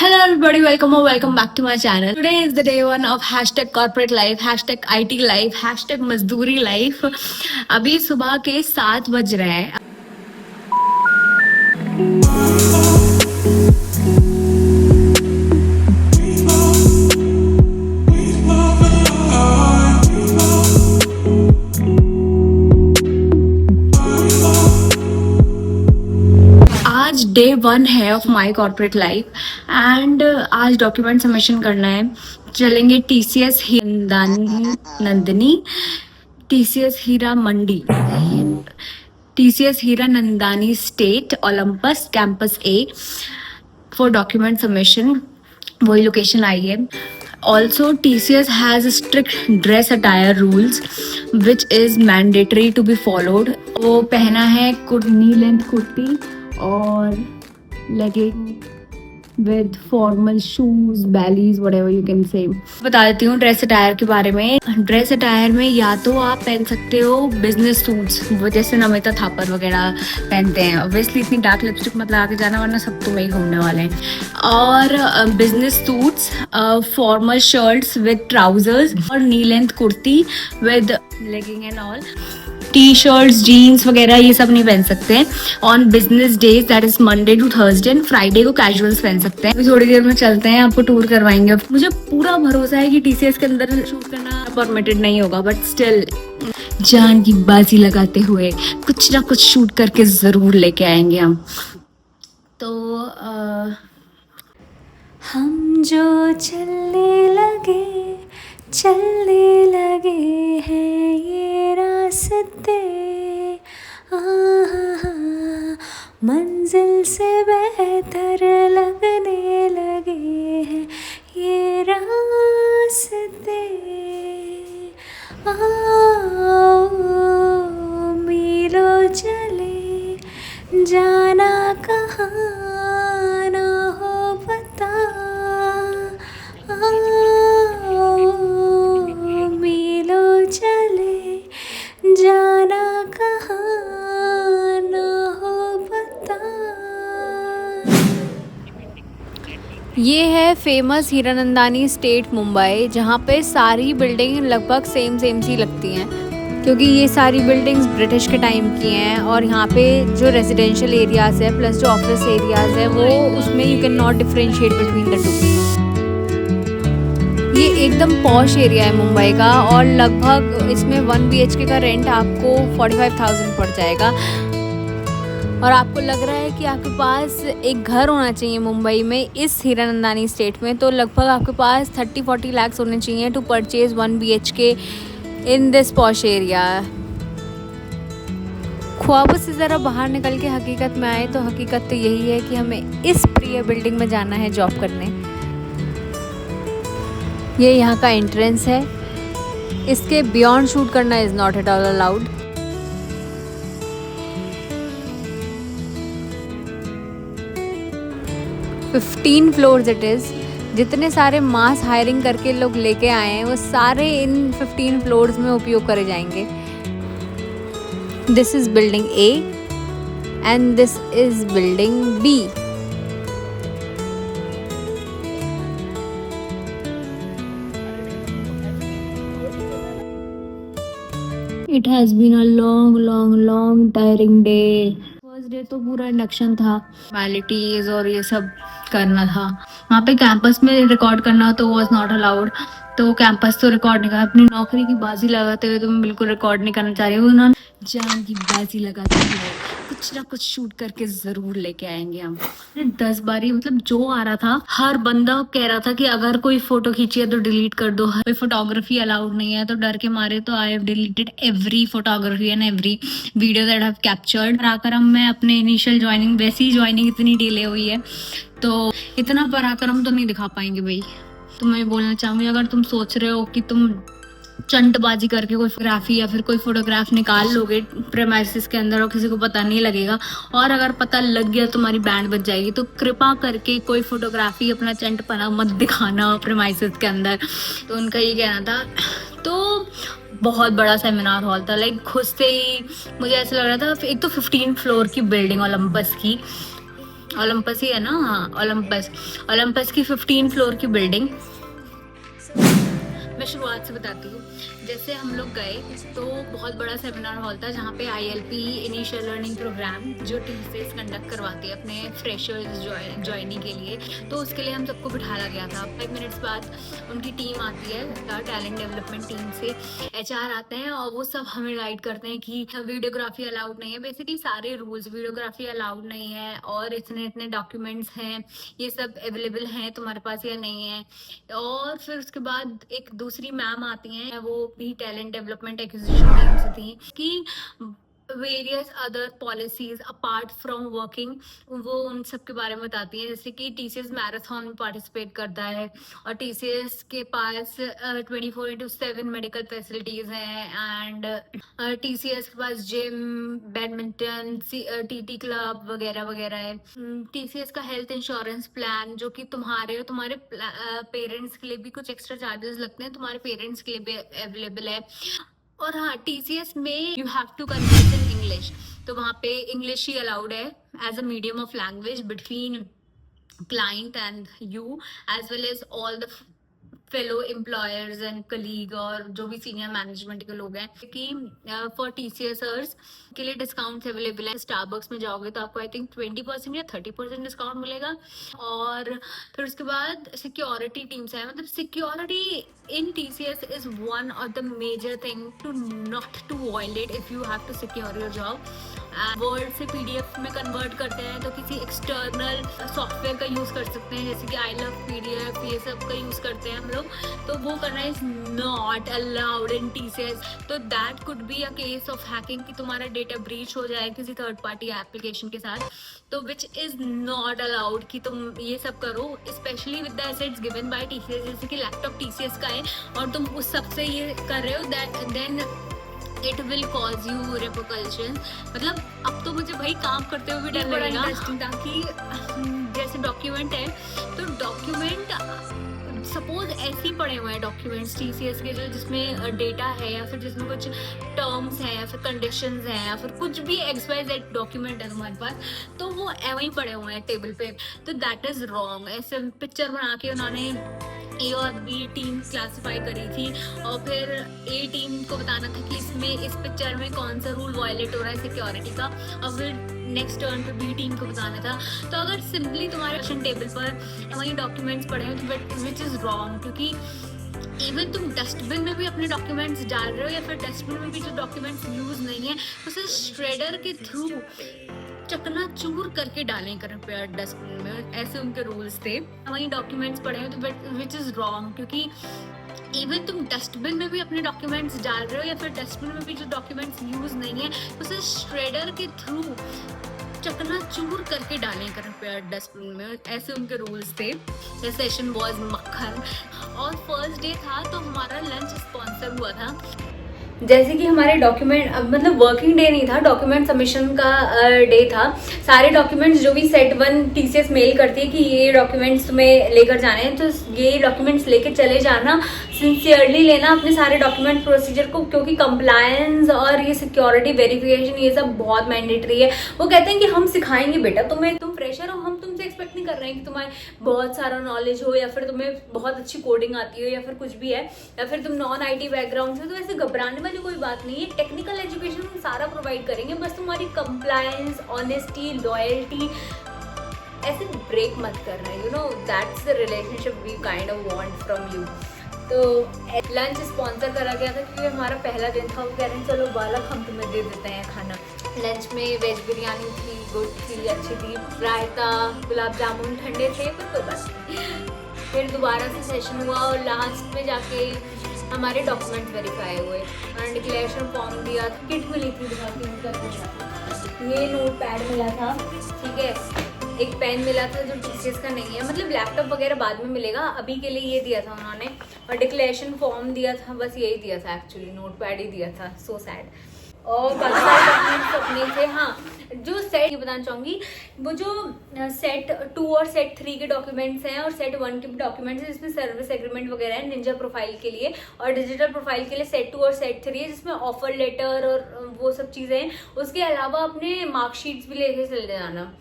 Hello everybody, welcome or welcome back to my channel. Today is the day one of hashtag corporate life, hashtag IT life, hashtag मजदूरी life. अभी सुबह के 7 बज रहे हैं. आज डे वन है of my corporate life and आज डॉक्यूमेंट सबमिशन करना है. चलेंगे TCS Nandini, TCS Hira Mandi, TCS Hiranandani estate Olympus campus A for document submission. वही लोकेशन आई है. Also, TCS has strict dress attire rules which is mandatory to be followed. वो पहना है knee length कुर्ती और legging with formal shoes, bellies, whatever you can say. बता देती हूँ ड्रेस अटायर के बारे में. ड्रेस अटायर में या तो आप पहन सकते हो बिजनेस सूट्स, जैसे नमिता थापर वगैरह पहनते हैं. ऑब्वियसली इतनी डार्क लिपस्टिक मत लगा के जाना वरना सब तुम्हें ही घूमने वाले हैं. और business suits, formal shirts with trousers और knee length kurti with legging and all. T shirts, jeans वगैरह ये सब नहीं पहन सकते हैं on business days, that is Monday to Thursday. And Friday को कैजुअल्स पहन सकते हैं. थोड़ी देर में चलते हैं, आपको टूर करवाएंगे. मुझे पूरा भरोसा है कि TCS के अंदर शूट करना परमिटेड नहीं होगा, बट स्टिल जान की बाजी लगाते हुए कुछ ना कुछ शूट करके जरूर लेके आएंगे हम. तो हम जो चलने लगे हैं ये रास्ते, मंजिल से बेहतर लगने लगे हैं ये रास्ते. मीलों चले जाना कहाँ ना हो पता. मीलों चले जाना कहाँ ना हो पता. ये है फेमस हीरानंदानी स्टेट मुंबई, जहाँ पे सारी बिल्डिंग लगभग सेम सी लगती हैं क्योंकि ये सारी बिल्डिंग्स ब्रिटिश के टाइम की हैं. और यहाँ पे जो रेजिडेंशियल एरियाज़ है प्लस जो ऑफिस एरियाज़ है वो उसमें you can not differentiate between the two. ये एकदम पॉश एरिया है मुंबई का और लगभग इसमें 1 BHK का रेंट आपको 45,000 पड़ जाएगा. और आपको लग रहा है कि आपके पास एक घर होना चाहिए मुंबई में इस हीरानंदानी स्टेट में, तो लगभग आपके पास 30-40 लाख होने चाहिए to purchase 1 BHK in this posh area. ख्वाबों से ज़रा बाहर निकल के हकीकत में आए तो हकीकत तो यही है कि हमें इस प्रिय बिल्डिंग में जाना है जॉब करने. ये यहाँ का एंट्रेंस है. इसके बियॉन्ड शूट करना is not at all allowed. $15 floors it is. जितने सारे मास हायरिंग करके लोग लेके आए हैं वो सारे इन 15 फ्लोर्स में उपयोग करे जाएंगे. This is building A and this is building B. It has been a long tiring day. First day तो पूरा इंडक्शन था, फॉर्मेलिटीज और ये सब करना था. वहाँ पे कैंपस में रिकॉर्ड करना तो वॉज नॉट अलाउड, तो कैंपस तो रिकॉर्ड नहीं करा. अपनी नौकरी की बाजी लगाते हुए तो मैं बिल्कुल रिकॉर्ड नहीं करना चाह रही हूँ. उन्होंने जान की बाजी लगाते हुए कुछ ना कुछ शूट करके जरूर लेके आएंगे हम. 10 बारी मतलब जो आ रहा था हर बंदा कह रहा था कि अगर कोई फोटो खींची है तो डिलीट कर दो, कोई फोटोग्राफी अलाउड नहीं है. तो डर के मारे तो I have deleted every photography and every video that have captured. पराक्रम में अपने इनिशियल ज्वाइनिंग, वैसी ही ज्वाइनिंग इतनी डिले हुई है तो इतना पराक्रम तो नहीं दिखा पाएंगे भाई. तो मैं बोलना चाहूँगी अगर तुम सोच रहे हो कि तुम चंटबाजी करके कोई फोटोग्राफी या फिर कोई फोटोग्राफ निकाल लोगे प्रेमाइसिस के अंदर और किसी को पता नहीं लगेगा, और अगर पता लग गया तुम्हारी बैंड बज जाएगी, तो कृपा करके कोई फोटोग्राफी अपना चंटपना मत दिखाना प्रेमाइसिस के अंदर. तो उनका ये कहना था. तो बहुत बड़ा सेमिनार हॉल था. लाइक खुद से ही मुझे ऐसा लग रहा था, एक तो 15 फ्लोर की बिल्डिंग ओलंपस की, ओलंपस ही है ना, हाँ ओलंपस। ओलंपस की 15 फ्लोर की बिल्डिंग। मैं शुरुआत से बताती हूँ। जैसे हम लोग गए तो बहुत बड़ा सेमिनार हॉल था जहाँ पे ILP इनिशियल लर्निंग प्रोग्राम जो टीसीएस कंडक्ट करवाती है अपने फ्रेशर्स ज्वाइनिंग के लिए, तो उसके लिए हम सबको बिठाया गया था। 5 मिनट्स बाद उनकी टीम आती है, टैलेंट डेवलपमेंट टीम से HR आते हैं और वो सब हमें गाइड करते हैं कि वीडियोग्राफी अलाउड नहीं है, बेसिकली सारे रूल्स, वीडियोग्राफी अलाउड नहीं है और इतने इतने डॉक्यूमेंट्स हैं, ये सब अवेलेबल हैं तुम्हारे पास या नहीं है। और फिर उसके बाद एक दूसरी मैम आती हैं, वो भी टैलेंट डेवलपमेंट एक्विजिशन टीम से थी, कि various other policies apart from working, वो उन सब के बारे में बताती हैं। जैसे कि TCS मैराथन में पार्टिसिपेट करता है और TCS के पास 24/7 मेडिकल फैसिलिटीज हैं एंड TCS के पास जिम, बैडमिंटन, TT क्लब वगैरह वगैरह है। TCS का हेल्थ इंश्योरेंस प्लान जो कि तुम्हारे और तुम्हारे पेरेंट्स के लिए भी कुछ एक्स्ट्रा चार्जेस लगते हैं, तुम्हारे पेरेंट्स के लिए भी अवेलेबल है। और हाँ, TCS में you have to converse in English, तो वहाँ पे इंग्लिश ही अलाउड है as a medium of language between client and you as well as all the fellow employers and colleague और जो भी सीनियर मैनेजमेंट के लोग हैं, कि फॉर TCSers के लिए डिस्काउंट्स अवेलेबल है। स्टारबक्स में जाओगे तो आपको आई थिंक 20% या 30% डिस्काउंट मिलेगा। और फिर उसके बाद सिक्योरिटी टीम्स है, मतलब security in TCS is one of the major thing to not to violate if you have to secure your job. Word से PDF में कन्वर्ट करते हैं तो किसी एक्सटर्नल सॉफ्टवेयर का यूज कर सकते हैं, जैसे कि आई लव PDF, ये सब का यूज करते हैं हम लोग, तो वो करना is not allowed in TCS। तो that could be a case of hacking, कि तुम्हारा डेटा ब्रीच हो जाए किसी थर्ड पार्टी एप्लीकेशन के साथ, तो विच इज नॉट अलाउड कि तुम ये सब करो, specially with the assets given by TCS। जैसे कि लैपटॉप TCS का है और तुम उस सब से ये कर रहे हो, that then it will cause you repercussion. मतलब अब तो मुझे भाई काम करते हुए भी डर लगेगा, ताकि जैसे डॉक्यूमेंट है तो डॉक्यूमेंट सपोज ऐसे ही पड़े हुए हैं डॉक्यूमेंट्स TCS के, जो जिसमें डेटा है या फिर जिसमें कुछ टर्म्स हैं या फिर कंडीशंस हैं या फिर कुछ भी XYZ डॉक्यूमेंट है तुम्हारे पास, तो वो वहीं पड़े हुए हैं टेबल पे, तो दैट इज रॉन्ग। ऐसे पिक्चर बना के उन्होंने A और B टीम क्लासिफाई करी थी और फिर A टीम को बताना था कि इसमें इस पिक्चर में कौन सा रूल वायलेट हो रहा है सिक्योरिटी का, और फिर नेक्स्ट टर्न पे B टीम को बताना था। तो अगर सिंपली तुम्हारे क्वेश्चन टेबल पर वही डॉक्यूमेंट्स पड़े हैं तो विच इज़ रॉन्ग, क्योंकि इवन तुम डस्टबिन में भी अपने डॉक्यूमेंट्स डाल रहे हो या फिर डस्टबिन में भी जो डॉक्यूमेंट्स यूज नहीं है उसे श्रेडर के थ्रू चकना चूर करके डालें कृपया डस्टबिन में, ऐसे उनके रूल्स थे। वही डॉक्यूमेंट्स पड़े हैं तो विच इज़ रॉन्ग, क्योंकि इवन तुम डस्टबिन में भी अपने डॉक्यूमेंट्स डाल रहे हो या फिर डस्टबिन में भी जो डॉक्यूमेंट्स यूज नहीं है उसे श्रेडर के थ्रू चकना चूर करके डालें कृपया डस्टबिन में, ऐसे उनके रूल्स थे। द सेशन वॉज मक्खन और फर्स्ट डे था तो हमारा लंच स्पॉन्सर हुआ था। जैसे कि हमारे डॉक्यूमेंट, मतलब वर्किंग डे नहीं था, डॉक्यूमेंट सबमिशन का डे था। सारे डॉक्यूमेंट्स जो भी सेट 1 TCS मेल करती है कि ये डॉक्यूमेंट्स तुम्हें लेकर जाने हैं, तो ये डॉक्यूमेंट्स लेके चले जाना, सिंसियरली लेना अपने सारे डॉक्यूमेंट प्रोसीजर को, क्योंकि कंप्लायंस और ये सिक्योरिटी वेरिफिकेशन ये सब बहुत मैंडेटरी है। वो कहते हैं कि हम सिखाएंगे बेटा तुम्हें, तुम फ्रेशर हो, हम तुमसे एक्सपेक्ट नहीं कर रहे हैं कि तुम्हें बहुत सारा नॉलेज हो या फिर तुम्हें बहुत अच्छी कोडिंग आती हो या फिर कुछ भी है, या फिर तुम नॉन IT बैकग्राउंड से, तो ऐसे घबराने वाली कोई बात नहीं है। टेक्निकल एजुकेशन हम सारा प्रोवाइड करेंगे, बस तुम्हारी कंप्लायंस, ऑनेस्टी, लॉयल्टी ऐसे ब्रेक मत करना, you know that's the relationship we kind of want from you. तो लंच स्पॉन्सर करा गया था क्योंकि हमारा पहला दिन था। वो कह रहे हैं चलो बालक हम तुम्हें दे देते हैं खाना। लंच में वेज बिरयानी थी, गुड थी, अच्छी थी, रायता, गुलाब जामुन ठंडे थे, पर कोई बात नहीं। फिर दोबारा से सेशन हुआ और लास्ट में जाके हमारे डॉक्यूमेंट वेरीफाई हुए और डिक्लेरेशन फॉर्म दिया था, किट मिली थी, ये नोट पैड मिला था, ठीक है, एक पेन मिला था जो TCS का नहीं है, मतलब लैपटॉप वगैरह बाद में मिलेगा, अभी के लिए ये दिया था उन्होंने, और डिक्लेरेशन फॉर्म दिया था, बस यही दिया था, एक्चुअली नोट पैड ही दिया था, सो सैड। और बाकी सारे डॉक्यूमेंट्स अपने थे। हाँ, जो सेट, ये बताना चाहूँगी, वो जो सेट 2 और सेट 3 के डॉक्यूमेंट्स हैं और सेट 1 के भी डॉक्यूमेंट्स हैं जिसमें सर्विस एग्रीमेंट वगैरह है निंजा प्रोफाइल के लिए, और डिजिटल प्रोफाइल के लिए सेट 2 और सेट 3 है जिसमें ऑफर लेटर और वो सब चीज़ें हैं। उसके अलावा अपने मार्कशीट्स भी लेके चले जाना।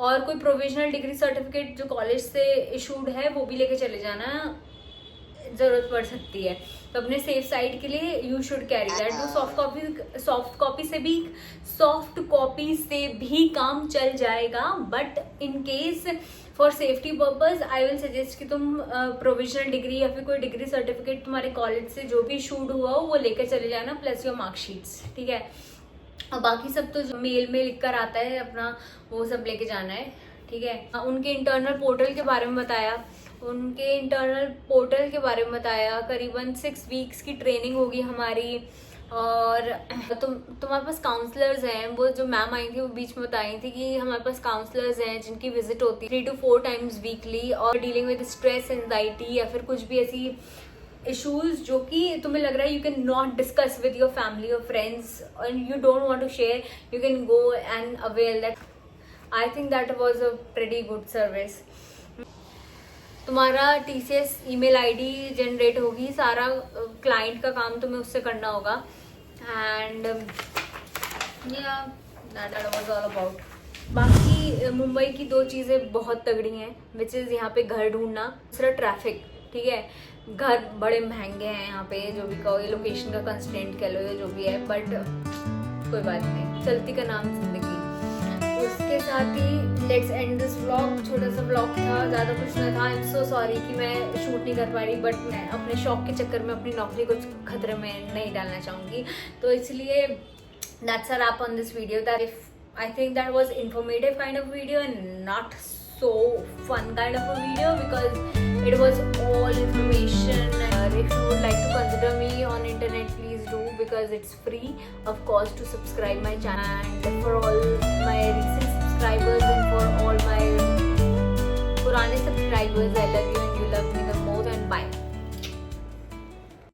और कोई प्रोविजनल डिग्री सर्टिफिकेट जो कॉलेज से इशूड है वो भी लेके चले जाना, ज़रूरत पड़ सकती है। तो अपने सेफ साइड के लिए यू शुड कैरी दैट। तो सॉफ्ट कॉपी से भी काम चल जाएगा, but in case for safety purpose I will suggest कि तुम प्रोविजनल डिग्री या फिर कोई डिग्री सर्टिफिकेट तुम्हारे कॉलेज से जो भी इशूड हुआ हो वो लेकर चले जाना, प्लस योर मार्कशीट्स, ठीक है। और बाकी सब तो जो मेल में लिख कर आता है अपना, वो सब लेके जाना है, ठीक है। उनके इंटरनल पोर्टल के बारे में बताया, करीबन 6 वीक्स की ट्रेनिंग होगी हमारी। और तुम्हारे पास काउंसलर्स हैं, वो जो मैम आई थी वो बीच में बताई थी कि हमारे पास काउंसलर्स हैं जिनकी विजिट होती है 3 to 4 टाइम्स वीकली, और डीलिंग विद स्ट्रेस, एंजाइटी या फिर कुछ भी ऐसी इशूज जो कि तुम्हें लग रहा है you can not discuss with your family और friends and you don't want to share, you can go and avail that. I think that was a pretty good service. तुम्हारा TCS email ID जनरेट होगी, सारा client का काम तुम्हें उससे करना होगा. And yeah, that was all about. बाकी मुंबई की 2 चीज़ें बहुत तगड़ी हैं, विच इज़ यहाँ पे घर ढूंढना, दूसरा ट्रैफिक. ठीक है, घर बड़े महंगे हैं यहाँ पे, जो भी कहो, ये लोकेशन का कंस्टेंट कह लो, ये जो भी है, बट कोई बात नहीं, चलती का नाम जिंदगी. उसके साथ ही लेट्स एंड दिस व्लॉग. छोटा सा व्लॉग था, ज़्यादा कुछ नहीं था. आई एम सो सॉरी कि मैं शूट नहीं कर पा रही, बट मैं अपने शौक के चक्कर में अपनी नौकरी को खतरे में नहीं डालना चाहूँगी, तो इसलिए that's a wrap on this video. That if I think that was informative kind of video and not so fun kind of a video, because it was all information. If you would like to consider me on internet, please do, because it's free, of course, to subscribe my channel. And for all my recent subscribers and for all my purane subscribers, I love you.